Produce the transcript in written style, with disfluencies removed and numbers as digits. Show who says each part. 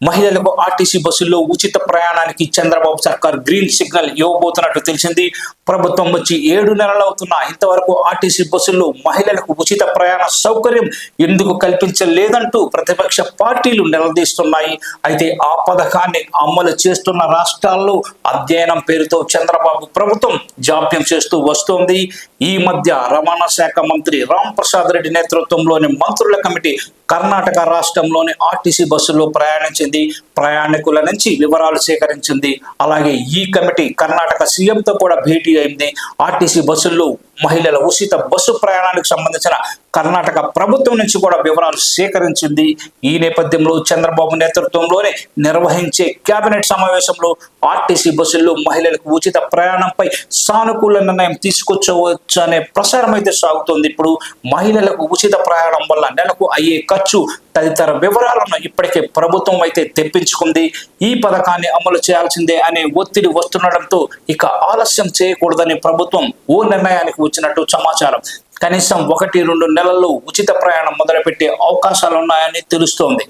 Speaker 1: మహిళలకు ఆర్టీసీ బస్సుల్లో ఉచిత ప్రయాణానికి చంద్రబాబు సర్కార్ గ్రీన్ సిగ్నల్ ఇవ్వబోతున్నట్టు తెలిసింది. ప్రభుత్వం వచ్చి 7 నెలలు అవుతున్నా ఇంతవరకు ఆర్టీసీ బస్సుల్లో మహిళలకు ఉచిత ప్రయాణ సౌకర్యం ఎందుకు కల్పించలేదంటూ ప్రతిపక్ష పార్టీలు నిలదీస్తున్నాయి. అయితే ఆ పథకాన్ని అమలు చేస్తున్న రాష్ట్రాల్లో అధ్యయనం పేరుతో చంద్రబాబు ప్రభుత్వం జాప్యం చేస్తూ వస్తోంది. ఈ మధ్య రవాణా శాఖ మంత్రి రామ్ ప్రసాద్ రెడ్డి నేతృత్వంలోని మంత్రుల కమిటీ కర్ణాటక రాష్ట్రంలోని ఆర్టీసీ బస్సుల్లో ప్రయాణించింది. ప్రయాణికుల నుంచి వివరాలు సేకరించింది. అలాగే ఈ కమిటీ కర్ణాటక సీఎంతో కూడా భేటీ అయింది. ఆర్టీసీ బస్సుల్లో మహిళల ఉచిత బస్సు ప్రయాణానికి సంబంధించిన కర్ణాటక ప్రభుత్వం నుంచి కూడా వివరాలు సేకరించింది. ఈ నేపథ్యంలో చంద్రబాబు నేతృత్వంలోనే నిర్వహించే కేబినెట్ సమావేశంలో ఆర్టీసీ బస్సుల్లో మహిళలకు ఉచిత ప్రయాణంపై సానుకూల నిర్ణయం తీసుకొచ్చవచ్చు అనే ప్రసారం అయితే సాగుతోంది. ఇప్పుడు మహిళలకు ఉచిత ప్రయాణం వల్ల నెలకు అయ్యే ఖర్చు తదితర వివరాలను ఇప్పటికే ప్రభుత్వం అయితే తెప్పించుకుంది. ఈ పథకాన్ని అమలు చేయాల్సిందే అనే ఒత్తిడి వస్తుండటంతో ఇక ఆలస్యం చేయకూడదని ప్రభుత్వం ఓ నిర్ణయానికి వచ్చినట్టు సమాచారం. కనీసం 1-2 నెలల్లో ఉచిత ప్రయాణం మొదలుపెట్టే అవకాశాలున్నాయని తెలుస్తోంది.